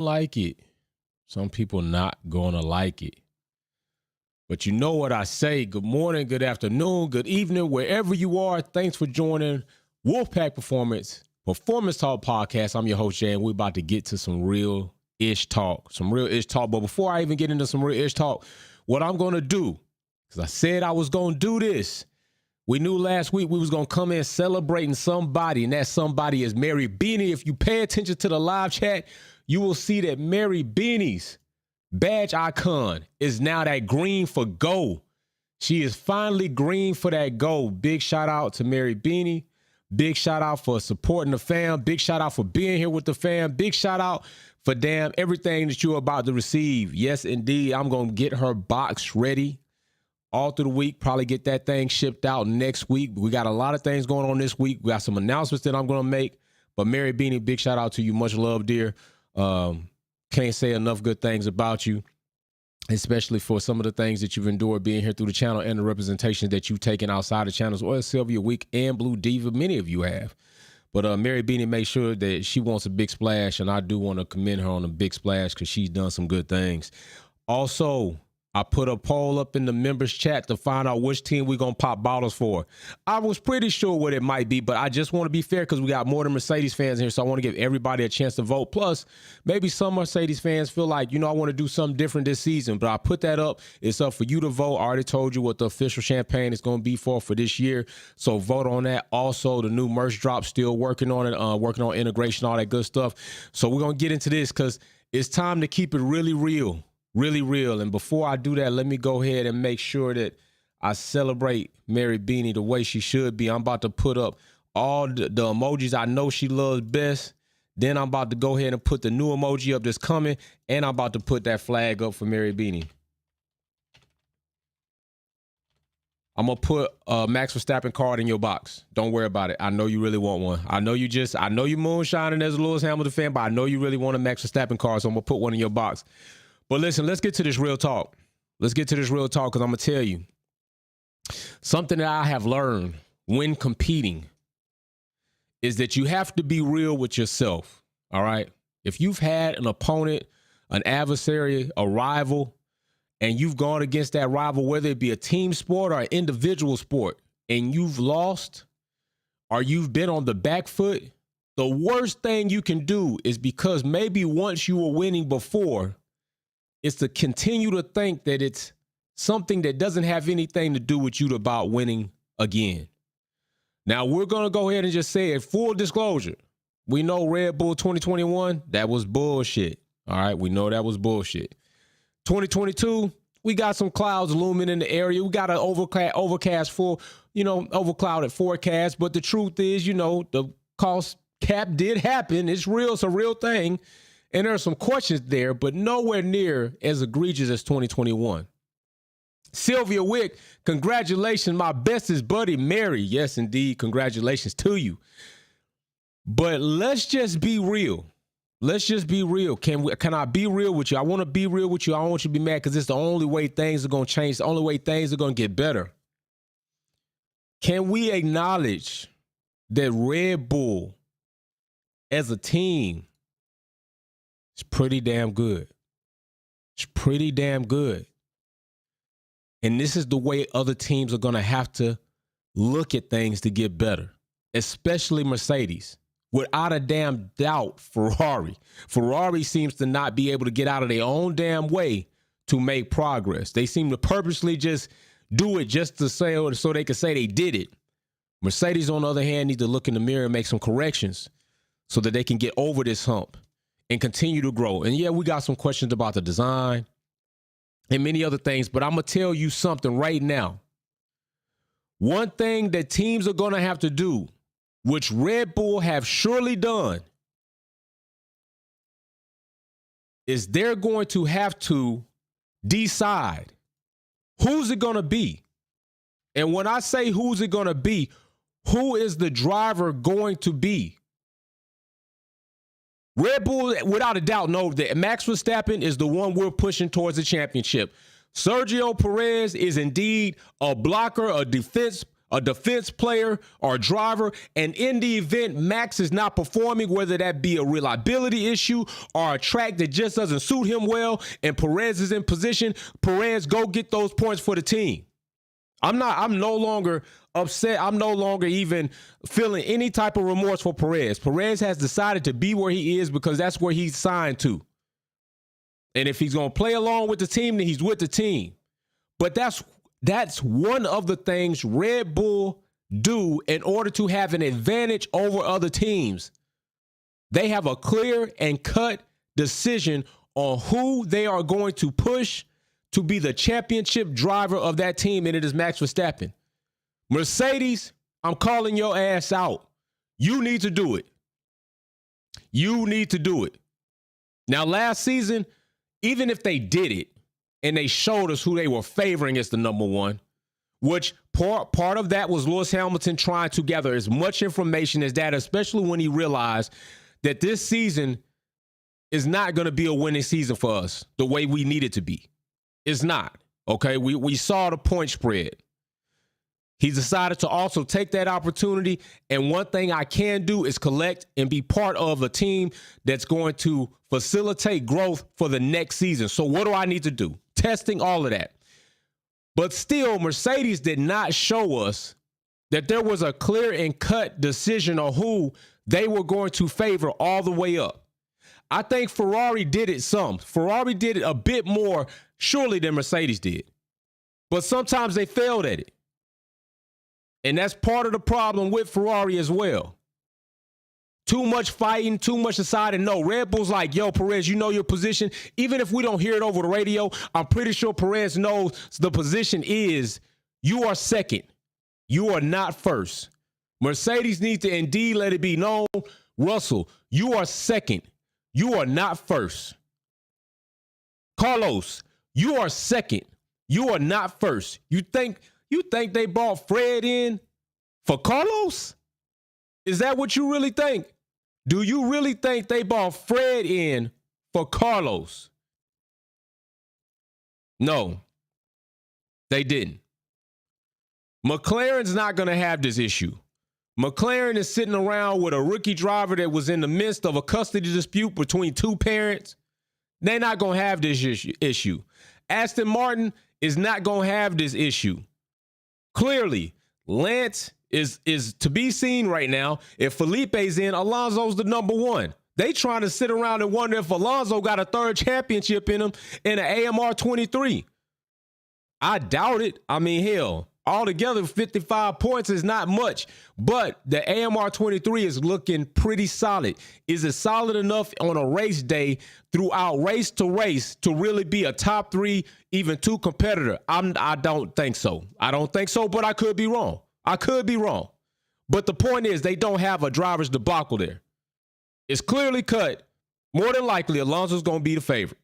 like it. Some people not gonna like it. But you know what I say. Good morning, good afternoon, good evening, wherever you are. Thanks for joining Wolfpack Performance Talk Podcast. I'm your host, Jay, and we're about to get to some real-ish talk. But before I even get into some real-ish talk, what I'm going to do, because I said I was going to do this, we knew last week we was going to come in celebrating somebody, and that somebody is Mary Beanie. If you pay attention to the live chat, you will see that Mary Beanie's badge icon is now that green for go. She is finally green for that go. Big shout out to Mary Beanie. Big shout out for supporting the fam. Big shout out for being here with the fam. Big shout out for damn everything that you're about to receive. Yes, indeed. I'm going to get her box ready all through the week. Probably get that thing shipped out next week. We got a lot of things going on this week. We got some announcements that I'm going to make. But Mary Beanie, big shout out to you. Much love, dear. Can't say enough good things about you, especially for some of the things that you've endured being here through the channel and the representation that you've taken outside the channels. Well, Sylvia Week and Blue Diva, many of you have. But Mary Beanie made sure that she wants a big splash, and I do want to commend her on a big splash because she's done some good things. Also, I put a poll up in the members chat to find out which team we're going to pop bottles for. I was pretty sure what it might be, but I just want to be fair because we got more than Mercedes fans here, so I want to give everybody a chance to vote. Plus, maybe some Mercedes fans feel like, I want to do something different this season, but I put that up. It's up for you to vote. I already told you what the official champagne is going to be for this year, so vote on that. Also, the new merch drop, still working on it, working on integration, all that good stuff. So we're going to get into this because it's time to keep it really real. Really real. And before I do that, let me go ahead and make sure that I celebrate Mary Beanie the way she should be. I'm about to put up all the emojis I know she loves best. Then I'm about to go ahead and put the new emoji up that's coming. And I'm about to put that flag up for Mary Beanie. I'm going to put a Max Verstappen card in your box. Don't worry about it. I know you really want one. I know you moonshining as a Lewis Hamilton fan, but I know you really want a Max Verstappen card, so I'm going to put one in your box. But listen, let's get to this real talk. Let's get to this real talk because I'm going to tell you something that I have learned when competing is that you have to be real with yourself, all right? If you've had an opponent, an adversary, a rival, and you've gone against that rival, whether it be a team sport or an individual sport, and you've lost or you've been on the back foot, the worst thing you can do is because maybe once you were winning before, is to continue to think that it's something that doesn't have anything to do with you about winning again. Now, we're going to go ahead and just say it. Full disclosure. We know Red Bull 2021, that was bullshit. All right, we know that was bullshit. 2022, we got some clouds looming in the area. We got an overcast full, overclouded forecast. But the truth is, the cost cap did happen. It's real. It's a real thing. And there are some questions there, but nowhere near as egregious as 2021. Sylvia Wick, congratulations, my bestest buddy, Mary. Yes, indeed, congratulations to you. But let's just be real. Let's just be real. Can I be real with you? I want to be real with you. I don't want you to be mad because it's the only way things are going to change. The only way things are going to get better. Can we acknowledge that Red Bull as a team, it's pretty damn good. It's pretty damn good. And this is the way other teams are going to have to look at things to get better, especially Mercedes. Without a damn doubt, Ferrari. Ferrari seems to not be able to get out of their own damn way to make progress. They seem to purposely just do it just to say, so they can say they did it. Mercedes, on the other hand, need to look in the mirror and make some corrections so that they can get over this hump and continue to grow. And yeah, we got some questions about the design and many other things, but I'm going to tell you something right now. One thing that teams are going to have to do, which Red Bull have surely done, is they're going to have to decide who's it going to be. And when I say who's it going to be, who is the driver going to be? Red Bull, without a doubt, know that Max Verstappen is the one we're pushing towards the championship. Sergio Perez is indeed a blocker, a defense a defense player or a driver, and in the event Max is not performing, whether that be a reliability issue or a track that just doesn't suit him well, and Perez is in position, Perez, go get those points for the team. I'm no longer upset. I'm no longer even feeling any type of remorse for Perez. Perez has decided to be where he is because that's where he's signed to. And if he's going to play along with the team, then he's with the team. But that's one of the things Red Bull do in order to have an advantage over other teams. They have a clear and cut decision on who they are going to push to be the championship driver of that team, and it is Max Verstappen. Mercedes, I'm calling your ass out. You need to do it. You need to do it. Now, last season, even if they did it and they showed us who they were favoring as the number one, which part of that was Lewis Hamilton trying to gather as much information as that, especially when he realized that this season is not going to be a winning season for us the way we need it to be. It's not, okay? We saw the point spread. He decided to also take that opportunity, and one thing I can do is collect and be part of a team that's going to facilitate growth for the next season. So what do I need to do? Testing, all of that. But still, Mercedes did not show us that there was a clear and cut decision on who they were going to favor all the way up. I think Ferrari did it some. Ferrari did it a bit more surely than Mercedes did. But sometimes they failed at it. And that's part of the problem with Ferrari as well. Too much fighting, too much deciding. No, Red Bull's like, yo, Perez, you know your position. Even if we don't hear it over the radio, I'm pretty sure Perez knows the position is you are second. You are not first. Mercedes needs to indeed let it be known, Russell, you are second. You are not first. Carlos, you are second. You are not first. You think they brought Fred in for Carlos? Is that what you really think? Do you really think they brought Fred in for Carlos? No, they didn't. McLaren's not going to have this issue. McLaren is sitting around with a rookie driver that was in the midst of a custody dispute between two parents. They're not going to have this issue. Aston Martin is not going to have this issue. Clearly, Lance is to be seen right now. If Felipe's in, Alonso's the number one. They trying to sit around and wonder if Alonso got a third championship in him in an AMR 23. I doubt it. I mean, hell, altogether 55 points is not much, but the AMR 23 is looking pretty solid. Is it solid enough on a race day throughout race to really be a top 3, even 2 competitor? I don't think so. I don't think so, but I could be wrong. I could be wrong. But the point is, they don't have a driver's debacle there. It's clearly cut. More than likely, Alonso's going to be the favorite.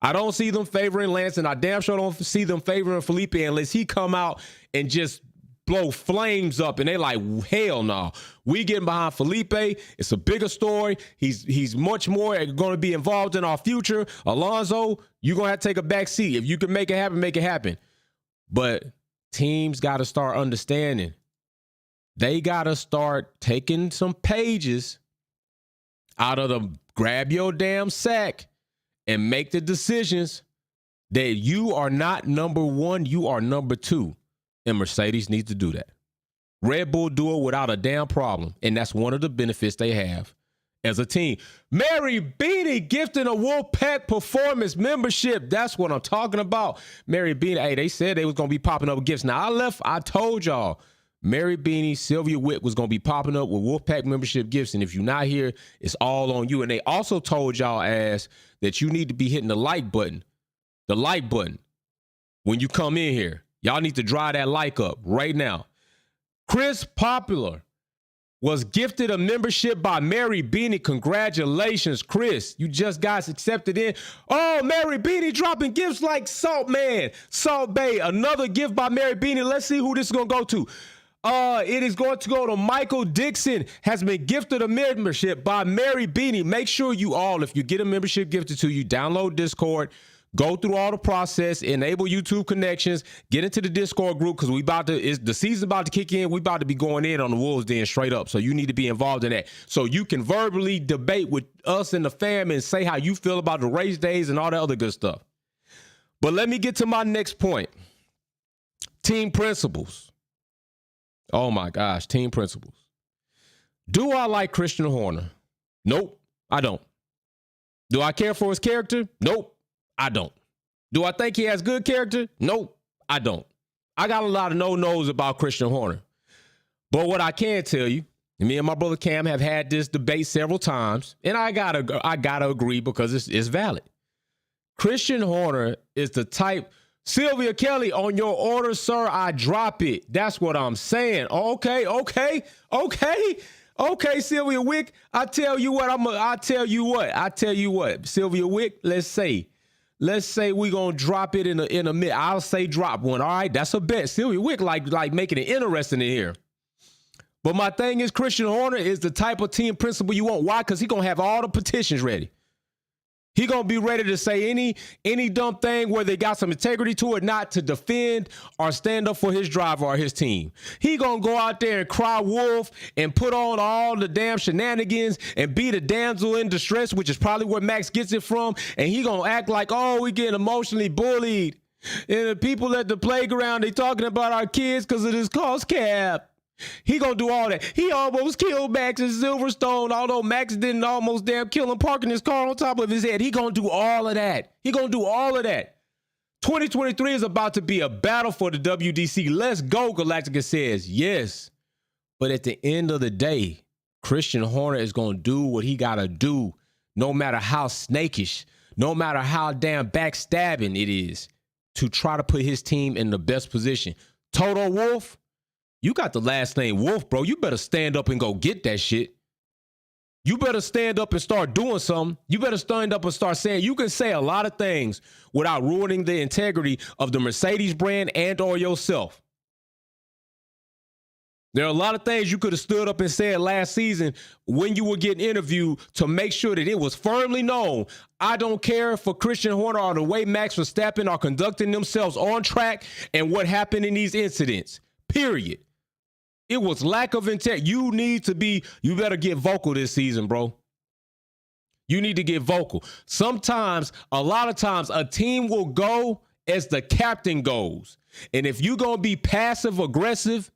I don't see them favoring Lance, and I damn sure don't see them favoring Felipe unless he come out and just blow flames up. And they like, hell no. We getting behind Felipe. It's a bigger story. He's much more going to be involved in our future. Alonso, you're going to have to take a back seat. If you can make it happen, make it happen. But teams got to start understanding. They got to start taking some pages out of the grab your damn sack and make the decisions that you are not number one, you are number 2. And Mercedes needs to do that. Red Bull do it without a damn problem. And that's one of the benefits they have as a team. Mary Beanie gifting a Wolfpack Performance membership. That's what I'm talking about. Mary Beanie, hey, they said they was going to be popping up with gifts. Now, I told y'all, Mary Beanie, Sylvia Witt was going to be popping up with Wolfpack membership gifts. And if you're not here, it's all on you. And they also told y'all ass that you need to be hitting the like button. The like button. When you come in here, y'all need to drive that like up right now. Chris Popular was gifted a membership by Mary Beanie. Congratulations, Chris. You just got accepted in. Oh, Mary Beanie dropping gifts like Salt Man, Salt Bay. Another gift by Mary Beanie. Let's see who this is going to go to. It is going to go to Michael Dixon, has been gifted a membership by Mary Beanie. Make sure you all, if you get a membership gifted to you, download Discord, Go through all the process, enable YouTube connections, get into the Discord group because the season's about to kick in. We about to be going in on the Wolves Den straight up. So you need to be involved in that. So you can verbally debate with us and the fam and say how you feel about the race days and all that other good stuff. But let me get to my next point. Team principles. Oh my gosh, team principles. Do I like Christian Horner? Nope, I don't. Do I care for his character? Nope, I don't. Do I think he has good character? Nope, I don't. I got a lot of no-nos about Christian Horner. But what I can tell you, me and my brother Cam have had this debate several times, and I gotta agree because it's valid. Christian Horner is the type. Sylvia Kelly, on your order, sir, I drop it. That's what I'm saying. Okay, Sylvia Wick, I tell you what, Sylvia Wick, let's say we gonna drop it in a minute. I'll say drop one. All right, that's a bet. Sylvia Wick like making it interesting in here. But my thing is, Christian Horner is the type of team principal you want. Why? Because he gonna have all the petitions ready. He gonna be ready to say any dumb thing where they got some integrity to it, not to defend or stand up for his driver or his team. He gonna go out there and cry wolf and put on all the damn shenanigans and be the damsel in distress, which is probably where Max gets it from. And he gonna act like, oh, we getting emotionally bullied. And the people at the playground, they talking about our kids because of this cost cap. He gonna do all that. He almost killed Max in Silverstone, although Max didn't almost damn kill him parking his car on top of his head. He gonna do all of that. 2023 is about to be a battle for the WDC. Let's go, Galactica says. Yes. But at the end of the day, Christian Horner is gonna do what he gotta do, no matter how snakish, no matter how damn backstabbing it is, to try to put his team in the best position. Toto Wolff, you got the last name Wolf, bro. You better stand up and go get that shit. You better stand up and start doing something. You better stand up and start saying, you can say a lot of things without ruining the integrity of the Mercedes brand and or yourself. There are a lot of things you could have stood up and said last season when you were getting interviewed to make sure that it was firmly known. I don't care for Christian Horner or the way Max Verstappen are conducting themselves on track and what happened in these incidents, period. It was lack of intent. You better get vocal this season, bro. You need to get vocal. A lot of times, a team will go as the captain goes. And if you're going to be passive aggressive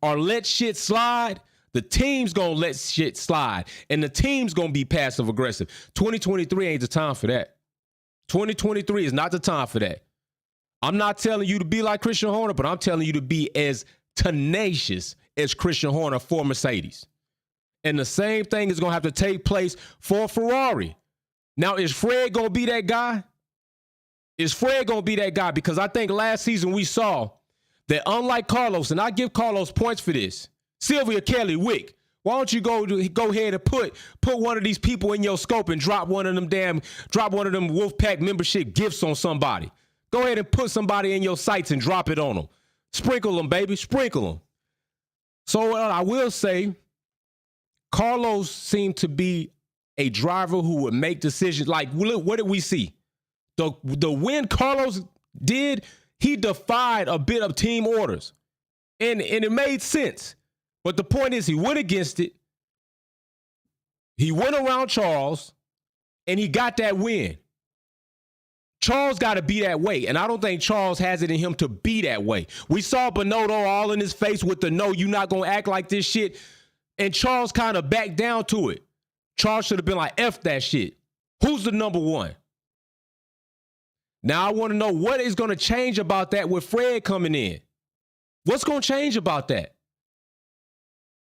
or let shit slide, the team's going to let shit slide. And the team's going to be passive aggressive. 2023 ain't the time for that. 2023 is not the time for that. I'm not telling you to be like Christian Horner, but I'm telling you to be as tenacious as Christian Horner for Mercedes. And the same thing is going to have to take place for Ferrari. Now, is Fred going to be that guy? Because I think last season we saw that unlike Carlos, and I give Carlos points for this, Sylvia Kelly, Wick, why don't you go ahead and put one of these people in your scope and drop one of them Wolfpack membership gifts on somebody. Go ahead and put somebody in your sights and drop it on them. Sprinkle them, baby. Sprinkle them. So I will say, Carlos seemed to be a driver who would make decisions. Like, what did we see? The win Carlos did, he defied a bit of team orders. And it made sense. But the point is, he went against it. He went around Charles, and he got that win. Charles got to be that way, and I don't think Charles has it in him to be that way. We saw Binotto all in his face with the no, you're not going to act like this shit, and Charles kind of backed down to it. Charles should have been like, F that shit. Who's the number one? Now I want to know what is going to change about that with Fred coming in. What's going to change about that?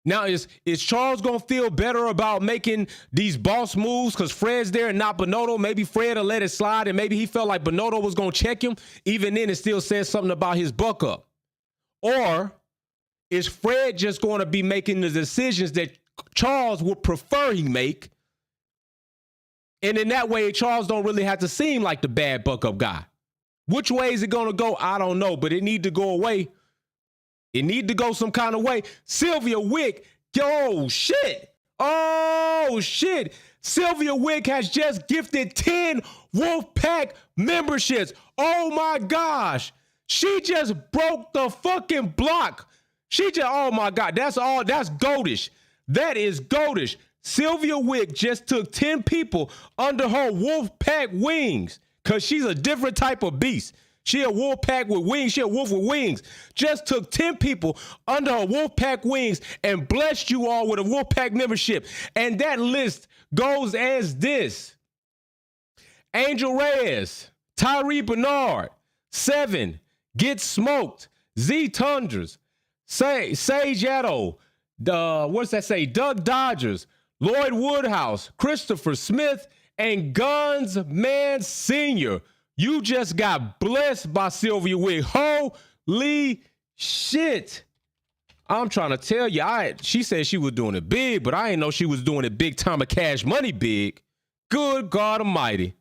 Now, is Charles going to feel better about making these boss moves because Fred's there and not Binotto? Maybe Fred will let it slide, and maybe he felt like Binotto was going to check him. Even then, it still says something about his buck up. Or is Fred just going to be making the decisions that Charles would prefer he make? And in that way, Charles don't really have to seem like the bad buck up guy. Which way is it going to go? I don't know, but it need to go away. It need to go some kind of way. Sylvia Wick, oh shit. Sylvia Wick has just gifted 10 Wolfpack memberships. Oh my gosh. She just broke the fucking block. Oh my God, that's goldish. That is goldish. Sylvia Wick just took 10 people under her Wolfpack wings because she's a different type of beast. She a Wolfpack with wings. She a wolf with wings. Just took 10 people under her Wolfpack wings and blessed you all with a Wolfpack membership. And that list goes as this. Angel Reyes, Tyree Bernard, 7, Get Smoked, Z Tundras, Sage Addo, Doug Dodgers, Lloyd Woodhouse, Christopher Smith, and Guns Man Sr. You just got blessed by Sylvia Wick. Holy shit. I'm trying to tell you, she said she was doing it big, but I didn't know she was doing it big time of Cash Money big. Good God Almighty.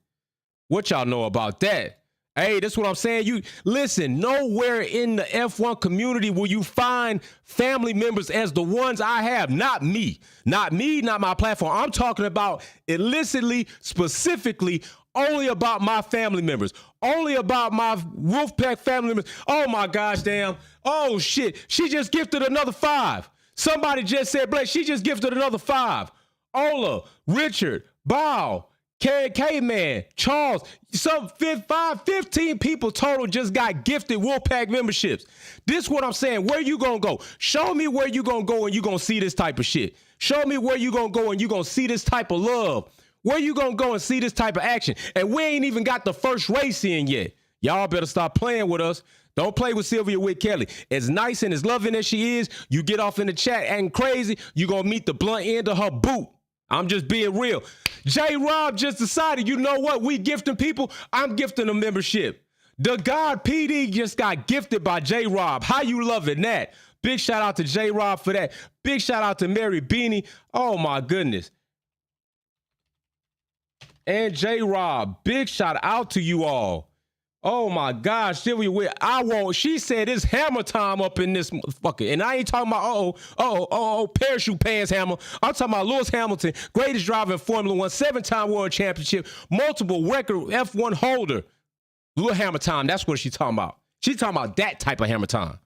What y'all know about that? Hey, that's what I'm saying. You listen, nowhere in the F1 community will you find family members as the ones I have. Not me, not my platform. I'm talking about illicitly, specifically, only about my family members, only about my Wolfpack family members. Oh my gosh, damn. Oh shit. She just gifted another 5. Somebody just said, Blake, she just gifted another 5. Ola, Richard, Bow, K-Man, Charles, 15 people total just got gifted Wolfpack memberships. This is what I'm saying. Where you gonna go? Show me where you gonna go and you gonna see this type of shit. Show me where you gonna go and you gonna see this type of love. Where you gonna go and see this type of action? And we ain't even got the first race in yet. Y'all better stop playing with us. Don't play with Sylvia Wick Kelly. As nice and as loving as she is, you get off in the chat acting crazy, you gonna meet the blunt end of her boot. I'm just being real. J-Rob just decided, you know what? We gifting people. I'm gifting a membership. The God PD just got gifted by J-Rob. How you loving that? Big shout out to J-Rob for that. Big shout out to Mary Beanie. Oh my goodness. And J-Rob, big shout out to you all. Oh my gosh, Sylvia Wick, she said it's hammer time up in this motherfucker. And I ain't talking about, parachute pants hammer. I'm talking about Lewis Hamilton, greatest driver in Formula One, 7-time world championship, multiple record F1 holder. Little hammer time, that's what she's talking about. She's talking about that type of hammer time.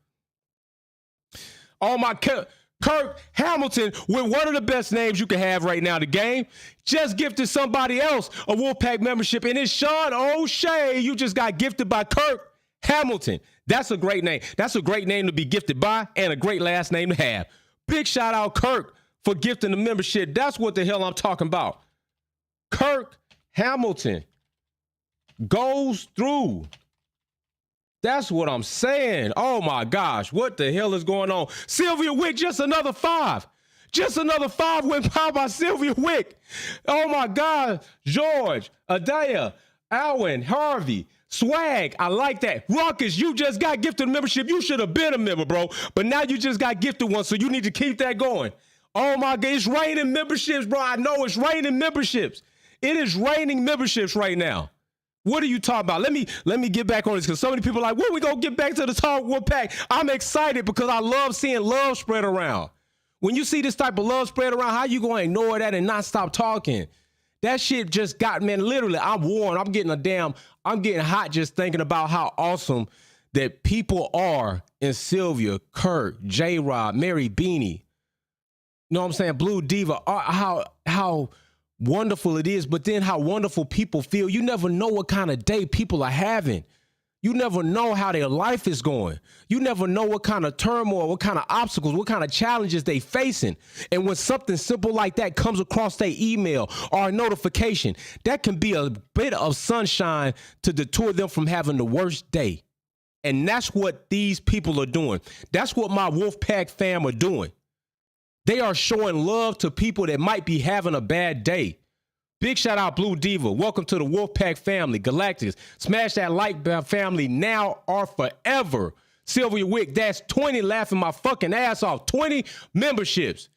Oh my, Kirk Hamilton, with one of the best names you can have right now in the game, just gifted somebody else a Wolfpack membership, and it's Sean O'Shea. You just got gifted by Kirk Hamilton. That's a great name. That's a great name to be gifted by and a great last name to have. Big shout out Kirk for gifting the membership. That's what the hell I'm talking about. Kirk Hamilton goes through. That's what I'm saying. Oh my gosh, what the hell is going on? Sylvia Wick, just another 5. Just another 5 went by Sylvia Wick. Oh my God, George, Adaya, Alwyn, Harvey, Swag, I like that. Ruckus, you just got gifted a membership. You should have been a member, bro. But now you just got gifted one, so you need to keep that going. Oh my God, it's raining memberships, bro. I know it's raining memberships. It is raining memberships right now. What are you talking about? Let me get back on this because so many people are like, when we gonna get back to the talk Wolfpack? I'm excited because I love seeing love spread around. When you see this type of love spread around, how you gonna ignore that and not stop talking? That shit just got, man, literally, I'm warm. I'm getting hot just thinking about how awesome that people are in Sylvia, Kurt, J-Rob, Mary Beanie. You know what I'm saying? Blue Diva, how wonderful it is, but then how wonderful people feel. You never know what kind of day people are having. You never know how their life is going. You never know what kind of turmoil, what kind of obstacles, what kind of challenges they facing. And when something simple like that comes across their email or a notification, that can be a bit of sunshine to deter them from having the worst day. And that's what these people are doing. That's what my Wolfpack fam are doing. They are showing love to people that might be having a bad day. Big shout out Blue Diva. Welcome to the Wolfpack family. Galacticus. Smash that like family now or forever. Sylvia Wick, that's 20 laughing my fucking ass off. 20 memberships.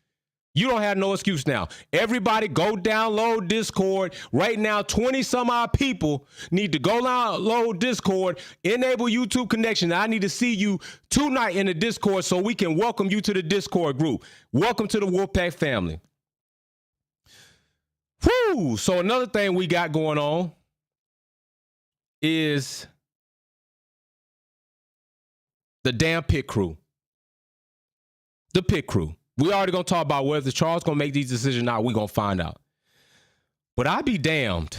You don't have no excuse now. Everybody go download Discord. Right now, 20 some odd people need to go download Discord, enable YouTube connection. I need to see you tonight in the Discord so we can welcome you to the Discord group. Welcome to the Wolfpack family. Whew. So another thing we got going on is the damn pit crew. The pit crew. We already gonna talk about whether Charles gonna make these decisions or not. We gonna find out. But I be damned.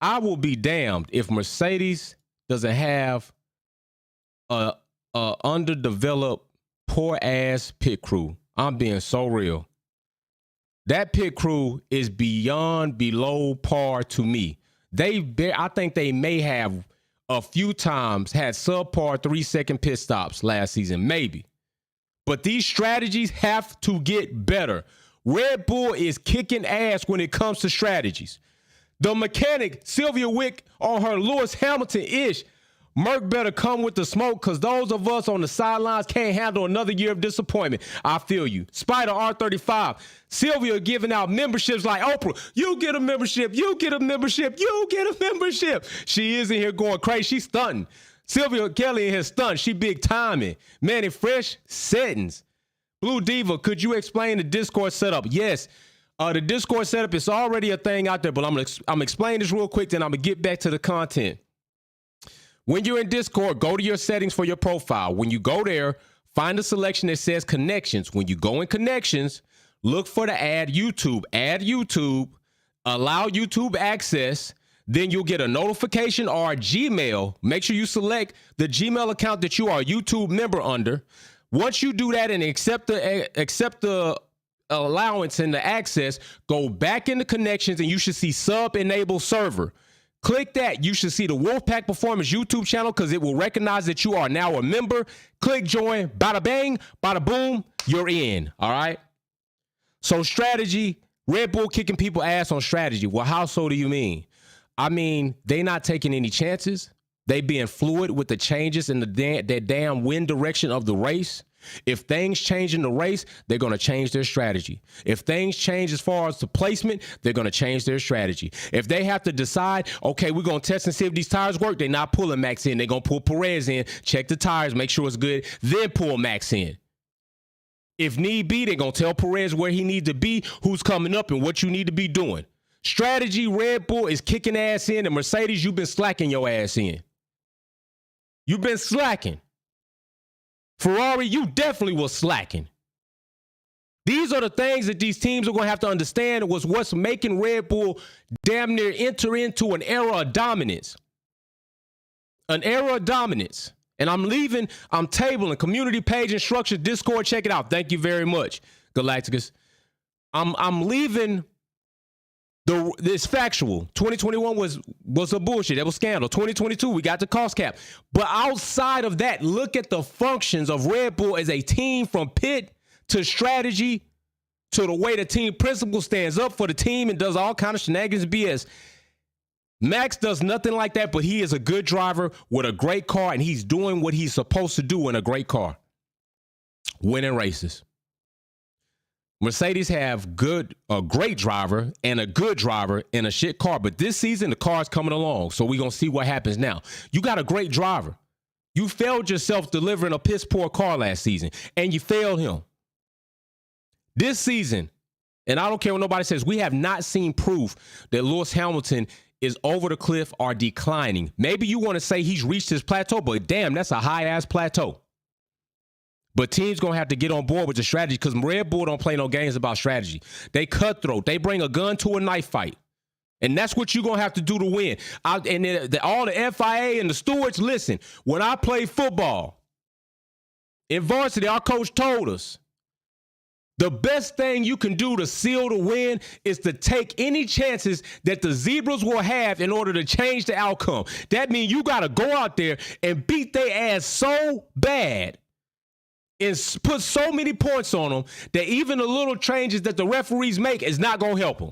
I will be damned if Mercedes doesn't have a underdeveloped, poor ass pit crew. I'm being so real. That pit crew is beyond below par to me. I think they may have a few times had subpar 3-second pit stops last season, maybe. But these strategies have to get better. Red Bull is kicking ass when it comes to strategies. The mechanic, Sylvia Wick, on her Lewis Hamilton-ish, Merc better come with the smoke because those of us on the sidelines can't handle another year of disappointment. I feel you. Spider R35, Sylvia giving out memberships like Oprah. You get a membership. You get a membership. You get a membership. She is in here going crazy. She's stunting. Sylvia Kelly in here stunned. She big timing. Manny Fresh settings. Blue Diva, could you explain the Discord setup? Yes. The Discord setup is already a thing out there, but I'm explaining this real quick, then I'm going to get back to the content. When you're in Discord, go to your settings for your profile. When you go there, find a selection that says connections. When you go in connections, look for the add YouTube. Add YouTube, allow YouTube access. Then you'll get a notification or a Gmail. Make sure you select the Gmail account that you are a YouTube member under. Once you do that and accept the allowance and the access, go back into connections and you should see sub enable server. Click that. You should see the Wolfpack Performance YouTube channel because it will recognize that you are now a member. Click join. Bada bang, bada boom. You're in. All right. So strategy, Red Bull kicking people ass on strategy. Well, how so do you mean? I mean, they not taking any chances. They being fluid with the changes in that damn wind direction of the race. If things change in the race, they're going to change their strategy. If things change as far as the placement, they're going to change their strategy. If they have to decide, okay, we're going to test and see if these tires work, they're not pulling Max in. They're going to pull Perez in, check the tires, make sure it's good, then pull Max in. If need be, they're going to tell Perez where he needs to be, who's coming up, and what you need to be doing. Strategy, Red Bull is kicking ass in, and Mercedes, you've been slacking your ass in. You've been slacking. Ferrari, you definitely was slacking. These are the things that these teams are going to have to understand was what's making Red Bull damn near enter into an era of dominance. An era of dominance. And I'm tabling community page instructions, Discord, check it out. Thank you very much, Galacticus. I'm leaving this factual. 2021 was a bullshit. That was scandal. 2022, we got the cost cap. But outside of that, look at the functions of Red Bull as a team, from pit to strategy to the way the team principal stands up for the team and does all kind of shenanigans and BS. Max does nothing like that, but he is a good driver with a great car, and he's doing what he's supposed to do in a great car. Winning races. Mercedes have a great driver and a good driver in a shit car. But this season, the car's coming along. So we're going to see what happens now. You got a great driver. You failed yourself delivering a piss poor car last season, and you failed him. This season, and I don't care what nobody says, we have not seen proof that Lewis Hamilton is over the cliff or declining. Maybe you want to say he's reached his plateau, but damn, that's a high-ass plateau. But teams going to have to get on board with the strategy because Red Bull don't play no games about strategy. They cutthroat. They bring a gun to a knife fight. And that's what you're going to have to do to win. All the FIA and the stewards, listen, when I played football in varsity, our coach told us, the best thing you can do to seal the win is to take any chances that the Zebras will have in order to change the outcome. That means you got to go out there and beat their ass so bad and put so many points on them that even the little changes that the referees make is not going to help them.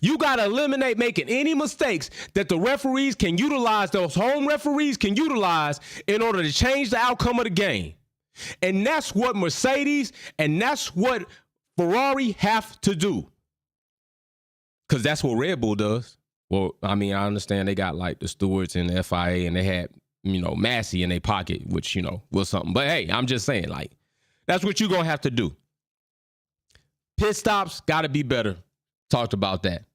You got to eliminate making any mistakes that the referees can utilize, those home referees can utilize in order to change the outcome of the game. And that's what Mercedes and that's what Ferrari have to do. Because that's what Red Bull does. Well, I mean, I understand they got like the stewards and the FIA and they had, Massey in their pocket, which, was something. But hey, I'm just saying, like, that's what you're going to have to do. Pit stops got to be better. Talked about that.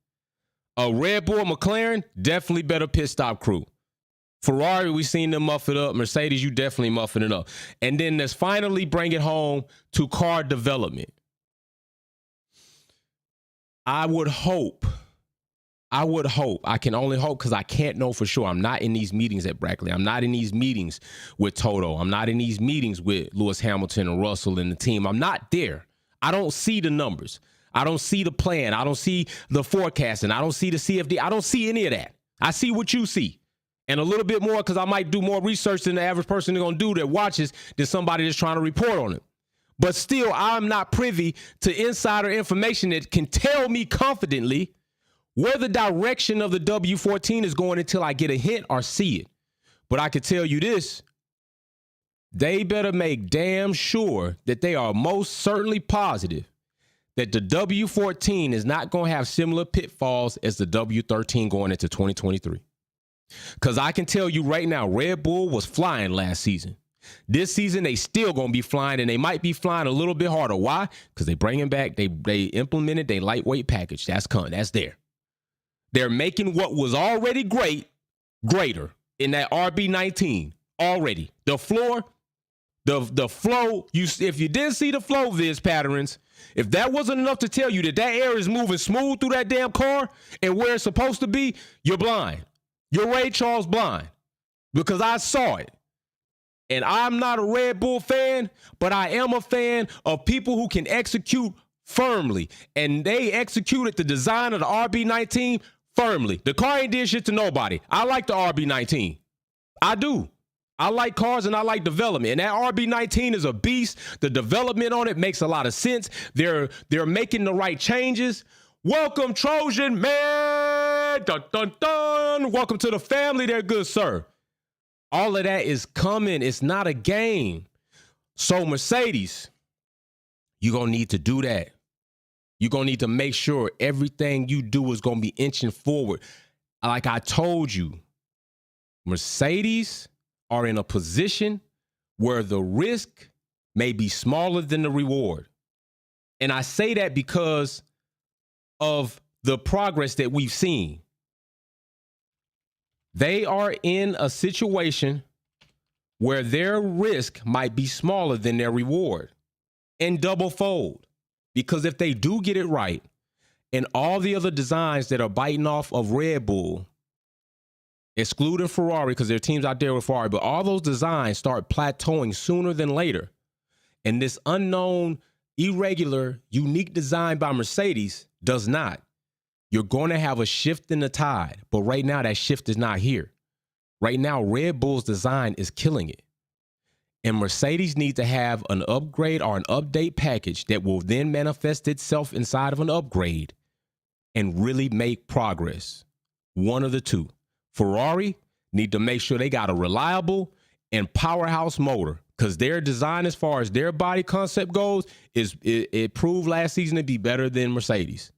A Red Bull, McLaren, definitely better pit stop crew. Ferrari, we seen them muff it up. Mercedes, you definitely muffing it up. And then let's finally bring it home to car development. I would hope, I can only hope because I can't know for sure. I'm not in these meetings at Brackley. I'm not in these meetings with Toto. I'm not in these meetings with Lewis Hamilton and Russell and the team. I'm not there. I don't see the numbers. I don't see the plan. I don't see the forecasting. I don't see the CFD. I don't see any of that. I see what you see. And a little bit more because I might do more research than the average person is going to do that watches than somebody that's trying to report on it. But still, I'm not privy to insider information that can tell me confidently where the direction of the W14 is going until I get a hint or see it. But I can tell you this, they better make damn sure that they are most certainly positive that the W14 is not going to have similar pitfalls as the W13 going into 2023. Because I can tell you right now, Red Bull was flying last season. This season, they still going to be flying, and they might be flying a little bit harder. Why? Because they bringing back, they implemented their lightweight package. That's there. They're making what was already great, greater in that RB19 already. The floor, the flow, if you didn't see the flow viz patterns, if that wasn't enough to tell you that air is moving smooth through that damn car and where it's supposed to be, you're blind. You're Ray Charles blind because I saw it. And I'm not a Red Bull fan, but I am a fan of people who can execute firmly. And they executed the design of the RB19 firmly. The car ain't did shit to nobody. I like the RB19. I do. I like cars and I like development. And that RB19 is a beast. The development on it makes a lot of sense. They're making the right changes. Welcome, Trojan man. Dun, dun, dun. Welcome to the family there, good sir. All of that is coming. It's not a game. So Mercedes, you're going to need to do that. You're going to need to make sure everything you do is going to be inching forward. Like I told you, Mercedes are in a position where the risk may be smaller than the reward. And I say that because of the progress that we've seen. They are in a situation where their risk might be smaller than their reward and double fold. Because if they do get it right and all the other designs that are biting off of Red Bull, excluding Ferrari because there are teams out there with Ferrari, but all those designs start plateauing sooner than later. And this unknown, irregular, unique design by Mercedes does not. You're going to have a shift in the tide, but right now that shift is not here. Right now, Red Bull's design is killing it. And Mercedes needs to have an upgrade or an update package that will then manifest itself inside of an upgrade and really make progress. One of the two. Ferrari need to make sure they got a reliable and powerhouse motor because their design as far as their body concept goes, it proved last season to be better than Mercedes.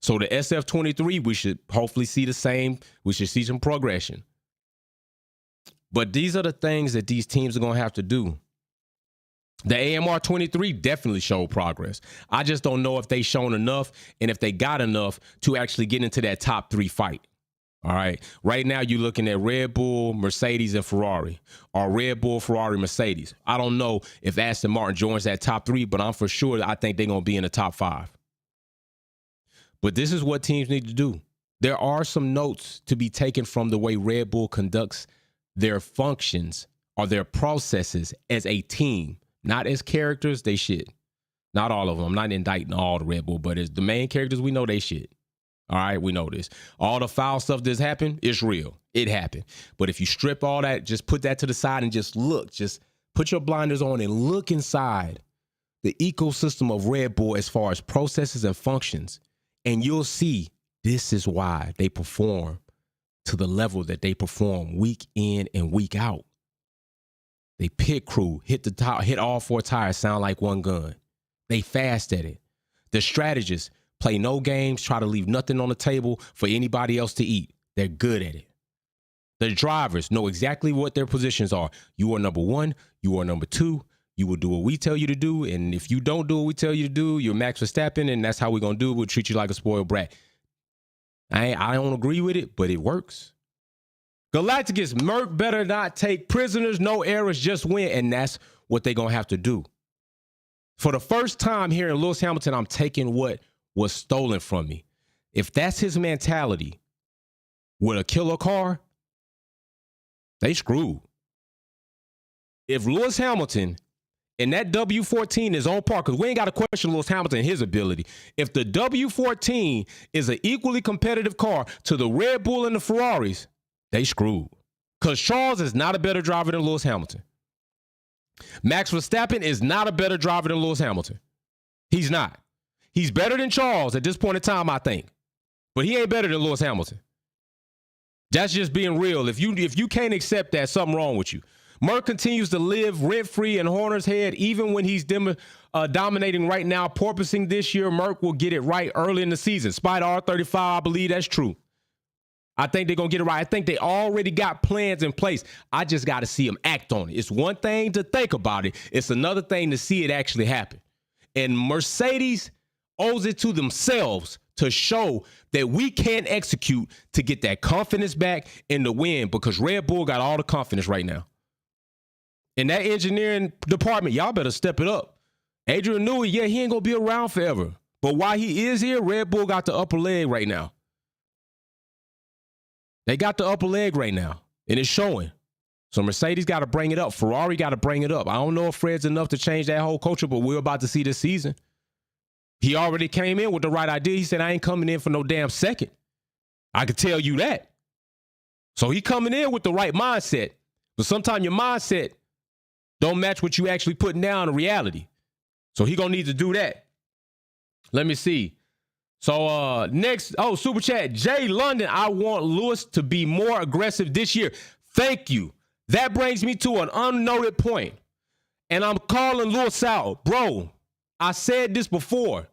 So the SF23, we should hopefully see the same. We should see some progression. But these are the things that these teams are going to have to do. The AMR 23 definitely showed progress. I just don't know if they shown enough and if they got enough to actually get into that top three fight. All right. Right now, you're looking at Red Bull, Mercedes, and Ferrari, or Red Bull, Ferrari, Mercedes. I don't know if Aston Martin joins that top three, but I'm for sure I think they're going to be in the top five. But this is what teams need to do. There are some notes to be taken from the way Red Bull conducts their functions or their processes as a team, not as characters. They shit. Not all of them. I'm not indicting all the Red Bull, but as the main characters, we know they shit. All right, we know this. All the foul stuff that's happened, it's real. It happened. But if you strip all that, just put that to the side and just look. Just put your blinders on and look inside the ecosystem of Red Bull as far as processes and functions. And you'll see this is why they perform to the level that they perform week in and week out. They pit crew, hit the top, hit all four tires, sound like one gun. They fast at it. The strategists play no games, try to leave nothing on the table for anybody else to eat. They're good at it. The drivers know exactly what their positions are. You are number one, you are number two, You will do what we tell you to do. And if you don't do what we tell you to do, you're Max Verstappen, and that's how we're going to do it. We'll treat you like a spoiled brat. I don't agree with it, but it works. Galacticus, Merc better not take prisoners, no errors, just win. And that's what they're going to have to do. For the first time here in Lewis Hamilton, I'm taking what was stolen from me. If that's his mentality with a killer car, they screwed. If Lewis Hamilton and that W14 is on par, because we ain't got to question Lewis Hamilton and his ability. If the W14 is an equally competitive car to the Red Bull and the Ferraris, they screwed. Because Charles is not a better driver than Lewis Hamilton. Max Verstappen is not a better driver than Lewis Hamilton. He's not. He's better than Charles at this point in time, I think. But he ain't better than Lewis Hamilton. That's just being real. If you can't accept that, something wrong with you. Merc continues to live rent-free in Horner's head, even when he's dominating right now. Porpoising this year, Merc will get it right early in the season. Spider R35, I believe that's true. I think they're going to get it right. I think they already got plans in place. I just got to see them act on it. It's one thing to think about it. It's another thing to see it actually happen. And Mercedes owes it to themselves to show that we can execute to get that confidence back in the win, because Red Bull got all the confidence right now. In that engineering department, y'all better step it up. Adrian Newey, yeah, he ain't going to be around forever. But while he is here, Red Bull got the upper leg right now. They got the upper leg right now, and it's showing. So Mercedes got to bring it up. Ferrari got to bring it up. I don't know if Fred's enough to change that whole culture, but we're about to see this season. He already came in with the right idea. He said, I ain't coming in for no damn second. I could tell you that. So he coming in with the right mindset. But sometimes your mindset don't match what you actually putting down in reality. So he going to need to do that. Let me see. So next, Super Chat, Jay London, I want Lewis to be more aggressive this year. Thank you. That brings me to an unnoted point. And I'm calling Lewis out. Bro, I said this before.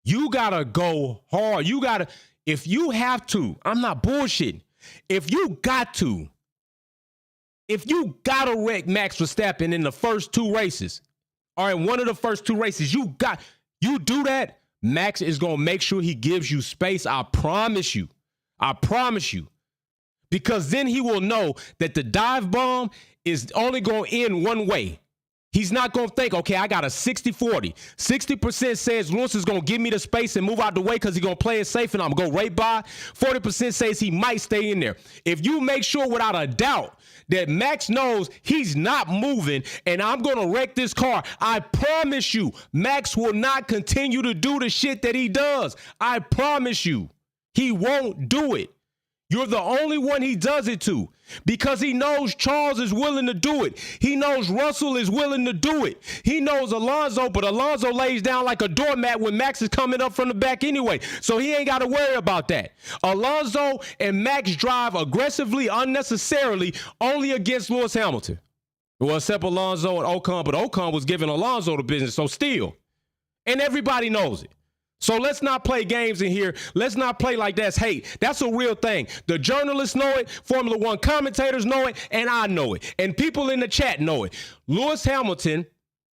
You got to go hard. You got to, if you have to, I'm not bullshitting. If you got to wreck Max Verstappen in the first two races, or in one of the first two races, you do that, Max is going to make sure he gives you space. I promise you. I promise you. Because then he will know that the dive bomb is only going to end one way. He's not going to think, okay, I got a 60-40. 60% says Lewis is going to give me the space and move out the way because he's going to play it safe and I'm going to go right by. 40% says he might stay in there. If you make sure without a doubt that Max knows he's not moving and I'm going to wreck this car, I promise you, Max will not continue to do the shit that he does. I promise you, he won't do it. You're the only one he does it to, because he knows Charles is willing to do it. He knows Russell is willing to do it. He knows Alonso, but Alonso lays down like a doormat when Max is coming up from the back anyway. So he ain't got to worry about that. Alonso and Max drive aggressively, unnecessarily, only against Lewis Hamilton. Well, except Alonso and Ocon, but Ocon was giving Alonso the business, so still. And everybody knows it. So let's not play games in here. Let's not play like that's hate. That's a real thing. The journalists know it. Formula One commentators know it. And I know it. And people in the chat know it. Lewis Hamilton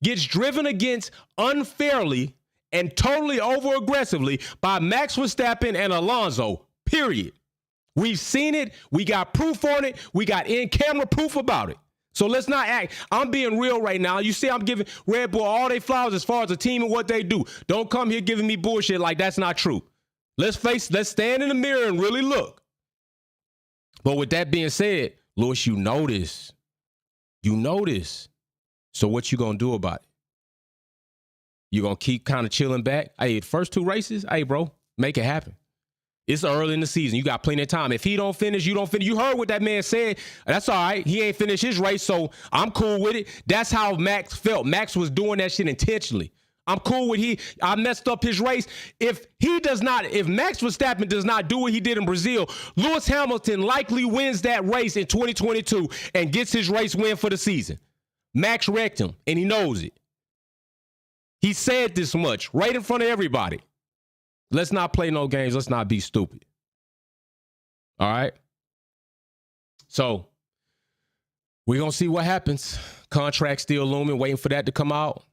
gets driven against unfairly and totally over-aggressively by Max Verstappen and Alonso, period. We've seen it. We got proof on it. We got in-camera proof about it. So let's not act. I'm being real right now. You see, I'm giving Red Bull all their flowers as far as the team and what they do. Don't come here giving me bullshit like that's not true. Let's stand in the mirror and really look. But with that being said, Lewis, you know this. You know this. So what you going to do about it? You going to keep kind of chilling back? Hey, the first two races, hey, bro, make it happen. It's early in the season. You got plenty of time. If he don't finish, you don't finish. You heard what that man said. That's all right. He ain't finished his race, so I'm cool with it. That's how Max felt. Max was doing that shit intentionally. I'm cool with I messed up his race. If Max Verstappen does not do what he did in Brazil, Lewis Hamilton likely wins that race in 2022 and gets his race win for the season. Max wrecked him, and he knows it. He said this much right in front of everybody. Let's not play no games. Let's not be stupid. All right? So, We're going to see what happens. Contract still looming, waiting for that to come out.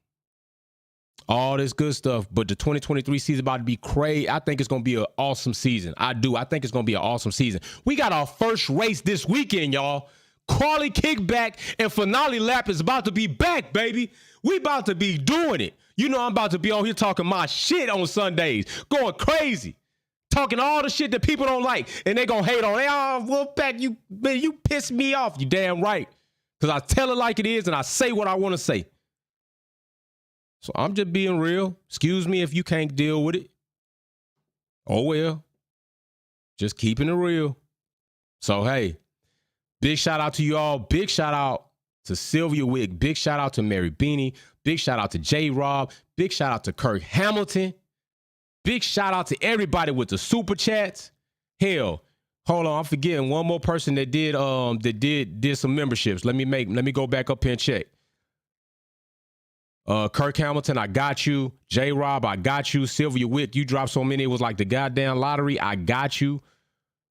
All this good stuff. But the 2023 season about to be crazy. I think it's going to be an awesome season. I do. I think it's going to be an awesome season. We got our first race this weekend, y'all. Quali kickback and finale lap is about to be back, baby. We about to be doing it. You know I'm about to be on here talking my shit on Sundays. Going crazy. Talking all the shit that people don't like. And they going to hate on. Hey, oh, Wolfpack, you piss me off. You damn right. Because I tell it like it is and I say what I want to say. So I'm just being real. Excuse me if you can't deal with it. Oh, well. Just keeping it real. So, hey, big shout out to you all. Big shout out to Sylvia Wick. Big shout out to Mary Beanie. Big shout out to J-Rob. Big shout out to Kirk Hamilton. Big shout out to everybody with the super chats. Hell, hold on, I'm forgetting one more person that did some memberships. Let me go back up here and check. Kirk Hamilton, I got you. J-Rob, I got you. Sylvia Witt, you dropped so many, it was like the goddamn lottery. I got you.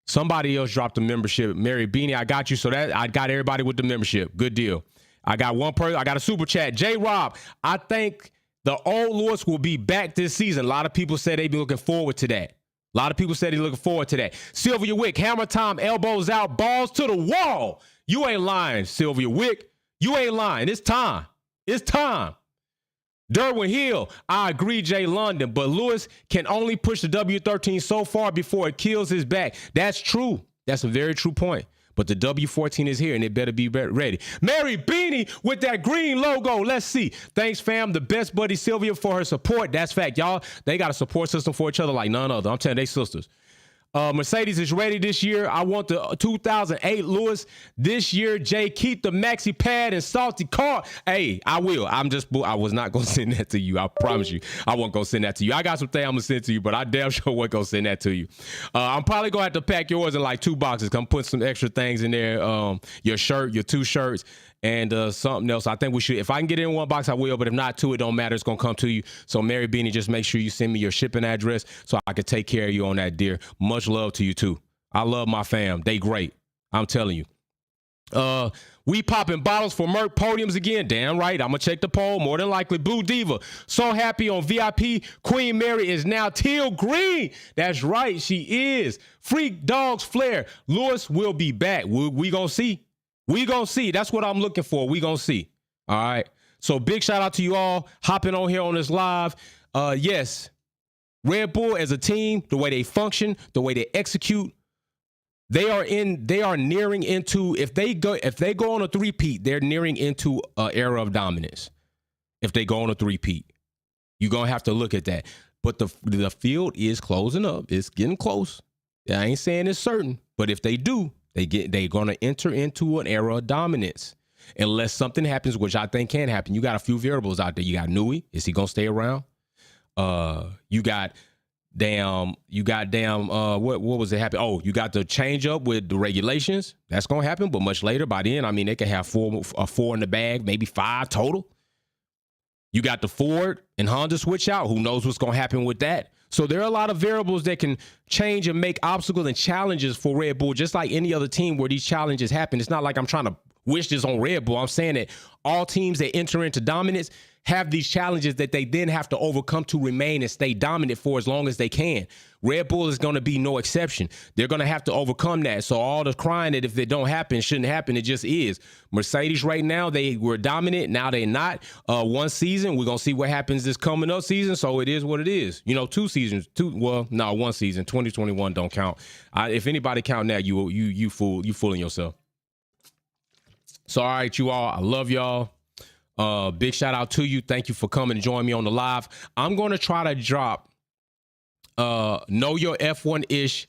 Somebody else dropped the membership. Mary Beanie, I got you. So that I got everybody with the membership. Good deal. I got one person. I got a super chat. J-Rob, I think the old Lords will be back this season. A lot of people said they be looking forward to that. A lot of people said they're looking forward to that. Sylvia Wick, hammer time, elbows out, balls to the wall. You ain't lying, Sylvia Wick. You ain't lying. It's time. It's time. Derwin Hill, I agree, Jay London, but Lewis can only push the W13 so far before it kills his back. That's true. That's a very true point. But the W14 is here, and it better be ready. Mary Beanie with that green logo. Let's see. Thanks, fam. The best buddy Sylvia for her support. That's fact, y'all. They got a support system for each other like none other. I'm telling you, they sisters. Mercedes is ready this year. I want the 2008 Lewis this year. Jay, keep the maxi pad and salty car. Hey, I will. I was not going to send that to you. I promise you. I wasn't going to send that to you. I got some things I'm going to send to you, but I damn sure wasn't going to send that to you. I'm probably going to have to pack yours in like 2 boxes. I'm putting some extra things in there. Your shirt, your 2 shirts. And something else. I think we should, if I can get it in 1 box, I will. But if not, 2, it don't matter. It's going to come to you. So, Mary Beanie, just make sure you send me your shipping address so I can take care of you on that, dear. Much love to you, too. I love my fam. They great. I'm telling you. We popping bottles for Merc podiums again. Damn right. I'm going to check the poll. More than likely. Blue Diva. So happy on VIP. Queen Mary is now teal green. That's right. She is. Freak Dogs Flair. Lewis will be back. We going to see. We gonna see. That's what I'm looking for. We gonna see. All right. So big shout out to you all hopping on here on this live. Yes, Red Bull as a team, the way they function, the way they execute, they are nearing into, if they go on a 3-peat, they're nearing into an era of dominance. If they go on a 3-peat, you're gonna have to look at that. But the field is closing up. It's getting close. I ain't saying it's certain, but if they do, they're going to enter into an era of dominance unless something happens, which I think can happen. You got a few variables out there. You got Nui. Is he going to stay around? You got what was it happen? Oh, you got the change up with the regulations. That's going to happen, but much later. By then, I mean, they can have 4 in the bag, maybe 5 total. You got the Ford and Honda switch out. Who knows what's going to happen with that? So there are a lot of variables that can change and make obstacles and challenges for Red Bull, just like any other team where these challenges happen. It's not like I'm trying to wish this on Red Bull. I'm saying that all teams that enter into dominance have these challenges that they then have to overcome to remain and stay dominant for as long as they can. Red Bull is going to be no exception. They're going to have to overcome that. So all the crying that if it don't happen, shouldn't happen, it just is. Mercedes right now, they were dominant. Now they're not. 1 season, we're going to see what happens this coming up season. So it is what it is. 2 seasons. 1 season. 2021 don't count. If anybody count that, you fooling yourself. So all right, you all, I love y'all. Big shout out to you. Thank you for coming and joining me on the live. I'm going to try to drop Know Your F1-ish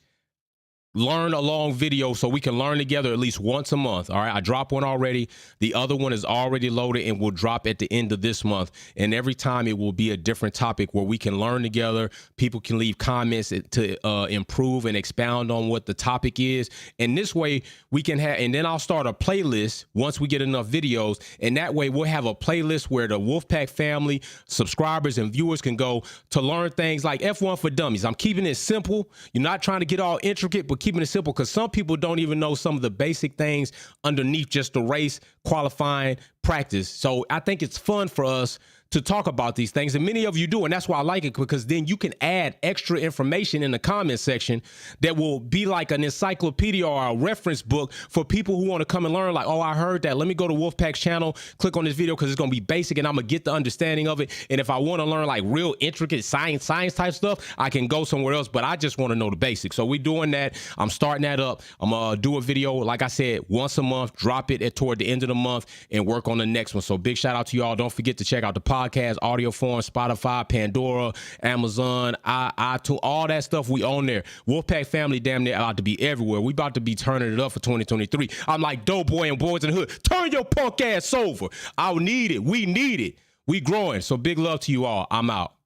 learn along video so we can learn together at least once a month. All right. I dropped one already. The other one is already loaded and will drop at the end of this month. And every time it will be a different topic where we can learn together. People can leave comments to improve and expound on what the topic is. And this way we can have, and then I'll start a playlist once we get enough videos. And that way we'll have a playlist where the Wolfpack family, subscribers and viewers can go to learn things like F1 for Dummies. I'm keeping it simple. You're not trying to get all intricate, but keeping it simple because some people don't even know some of the basic things underneath just the race, qualifying, practice. So I think it's fun for us to talk about these things, and many of you do, and that's why I like it, because then you can add extra information in the comment section that will be like an encyclopedia or a reference book for people who want to come and learn, like, oh, I heard that, let me go to Wolfpack's channel, click on this video because it's going to be basic and I'm going to get the understanding of it, and if I want to learn like real intricate science type stuff, I can go somewhere else, but I just want to know the basics. So we're doing that. I'm starting that up. I'm going to do a video, like I said, once a month, drop it toward the end of the month, and work on the next one. So big shout out to y'all. Don't forget to check out the podcast, audio form, Spotify, Pandora, Amazon, iTunes, all that stuff. We on there. Wolfpack family damn near about to be everywhere. We about to be turning it up for 2023. I'm like Doughboy and Boys in the Hood. Turn your punk ass over. I need it. We need it. We growing. So big love to you all. I'm out.